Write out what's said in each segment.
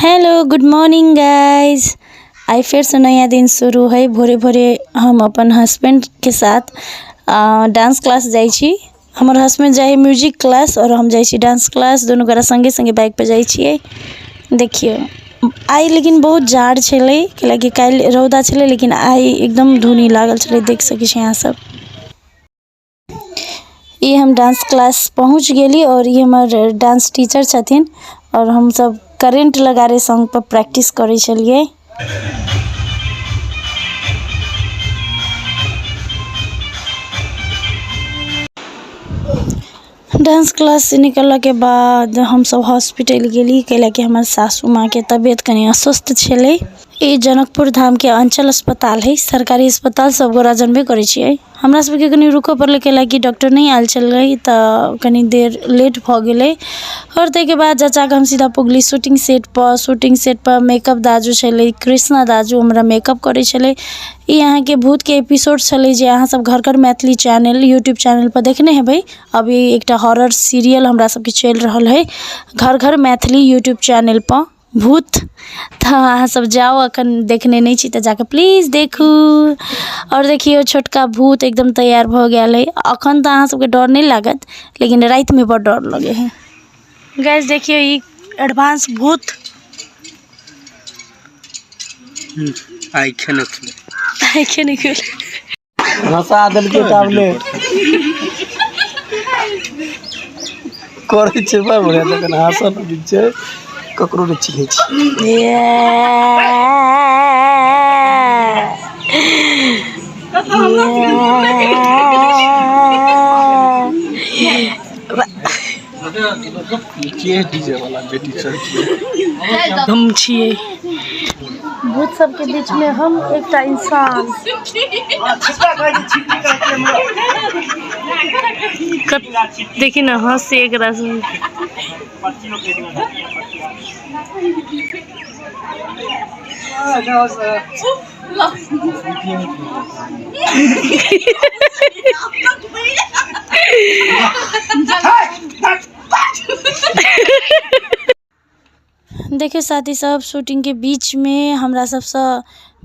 Hello good morning guys. I फिर से नया दिन शुरू है। भोरे भोरे हम अपन हस्बैंड के साथ डांस क्लास जाई छी। हमर हस्बैंड जाए म्यूजिक क्लास और हम जाई छी डांस क्लास। दोनों गोरा संगे संगे बाइक पे जाई छिए। देखियो आई लेकिन बहुत जाड़ छलै, कैलाकि काल रौदा छलै, लेकिन आई एकदम धुनी लागल छलै। देख सकै छी यहाँ सब। ये हम डांस क्लास पहुँच गेली और ये हमार डांस टीचर छथिन और हम सब करेंट लगा रहे सॉन्ग पर प्रैक्टिस करे चलिए। डांस क्लास से निकलला के बाद हम सब हॉस्पिटल गेली, कैलाकि हमार सासू माँ के तबीयत कनी अस्वस्थ छलै। ये जनकपुर धाम के अंचल अस्पताल है, सरकारी अस्पताल सब गोरा जानबे करे छिए। हमरा सबके कनी रुको पड़ले, कैलाकि डॉक्टर नहीं आयल छलै त कनी देर लेट भ गेलै। और तै के बाद चाचा के हम सीधा पुगली शूटिंग सेट पर। शूटिंग सेट पर मेकअप दाजू छलै, कृष्णा दाजू हमरा मेकअप करे छलै। ई यहाँ के भूत के एपिसोड छलै जे अहाँ सब घर घर मैथिली चैनल यूट्यूब चैनल पर देखने हेबै। अभी एकटा हॉरर सीरियल हमरा सबके चल रहल है घर घर मैथिली यूट्यूब चैनल पर भूत। तो अहाँ सब जाओ, अखन देखने नहीं छी तो जाके प्लीज देखू। और देखियो छोटका भूत एकदम तैयार भ गेल है। अखन तो अहाँ सबके डर नहीं लागत, लेकिन रात में बड़ डर लगे है। गाइस देखियो ई एडवांस भूत आँखें नहीं खुले हंसा देल के टैबलेट करे छै बड़ बढ़िया। जखन हंसल लगै छै ककरो नहि चिन्है छै। डीजे वाला बेटी हम छिए भूत सब के बीच में हम एकटा इंसान। देखी ना हंस एक रस देखिए साथी सब, शूटिंग के बीच में हमरा सबसे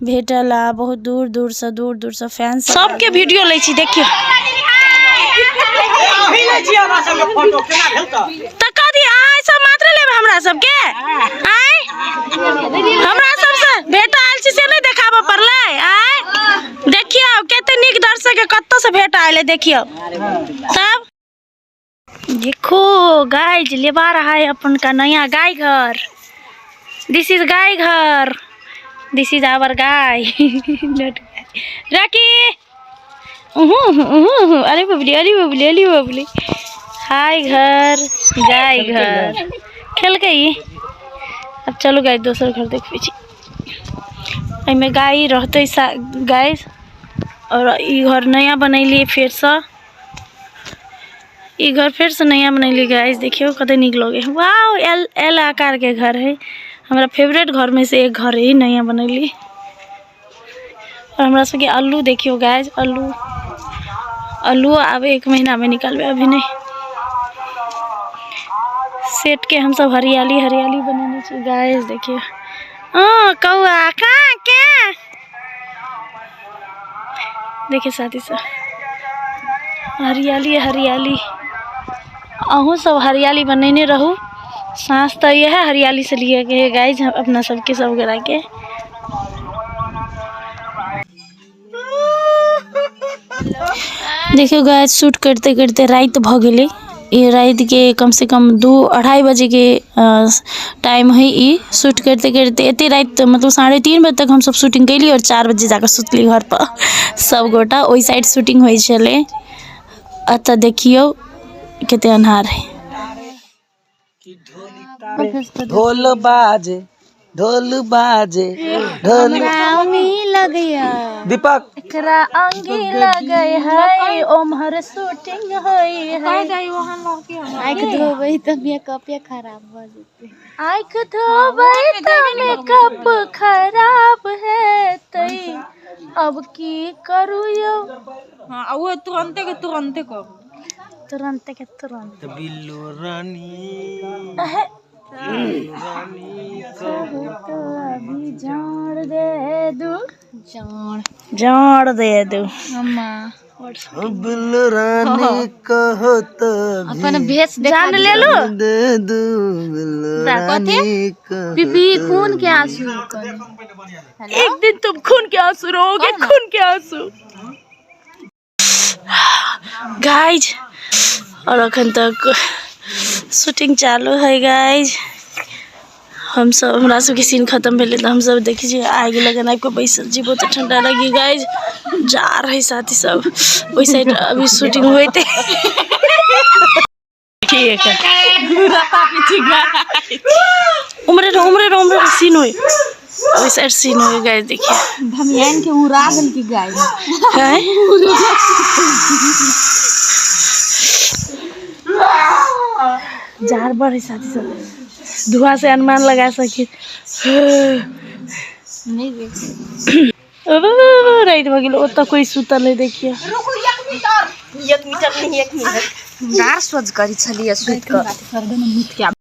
भेटला बहुत दूर दूर से फैंस सबके वीडियो लै छी। देखियो त कदी आइ सब मात्र लेब हमरा सबके आइ हमरा सबसे भेटा आइल छी से नहीं देखाबो पड़लै। आइ देखियो कते नीक दर्शक के कत्तो से भेटा आइले। देखियो तब देखो गाइज लेवा रहा है अपन का नया गाय घर। दिस इज गाय घर, दिस इज आवर गाय। राकी अरे बबली अरे बबली अरे बबली। हाय घर गाय घर खेल गई। अब चलो गाय दोसर घर देखबे छी। में गाय रहते गाय। और ई घर नया बनैलिए फिर से। ई घर फिर से नया बनैली गाइस। देखियो कते निक लगे। वाओ एल आकार के घर है। हमारा फेवरेट घर में से एक घर है नया बनैली। और हमरा सबके अल्लू देखियो गाइस, अल्लू अब 1 महीना में निकलबे, अभी नहीं। सेट के हम सब हरियाली हरियाली बनाने छी गाइस। देखियो कौआ कहाँ क्या देखिए साथी सब हरियाली हरियाली। अहूँ सब हरियाली बनने रहू। सांस तो यह है हरियाली से लिए गए गाइज अपना सबके सब गोरा के। देखियो गाइज शूट करते करते रात भ गेलै। ये रात के कम से कम 2-2:30 बजे के टाइम है। ई शूट करते करते एते रात मतलब 3:30 बजे तक हम सब शूटिंग कैली और 4 बजे जाकर सुतली घर पर सब गोटा। ओई साइड शूटिंग होई छले। अत देखियो कितने अन्हार है। ढोल बाजे ढोल बाजे ढोल लगया दीपक एकरा अंगी लगय है ओमहर शूटिंग होई है। आँख धोबै त मेकअप खराब भ जेतै। आँख धोबै त मेकअप खराब हेतै। अब की करू यो। हां वो तुरंते के तुरंते को बिल्लो रानी जान दे दू जान दे दू अम्मा बिल्लो रानी कहो तो अपन भेष जान ले लो दे दू बिल्लो रानी कहो पीपी खून के आंसू एक दिन तुम खून के आंसू रोगे खून के आंसू गाइज और अखन तक शूटिंग चालू है गाइज हम सब हमरा सबके सीन खत्म भेले तो हम सब देखी छी आग लगन आग को बैसल छी बहुत ठंडा लगी गाइज जा रहे साथी सब ओई साइड अभी शूटिंग हुए थे ठीक है उमरे सीन हुए ओई साइड सीन हुए गाइज देखिए धमियान के उड़ा गल की गाय है जार बढ़े साथी सब धुआं से अनुमान लगा सके नहीं देख राइट भगिल ओत कोई सुतल नहीं देखिए दार सोच करी छलिए सुत के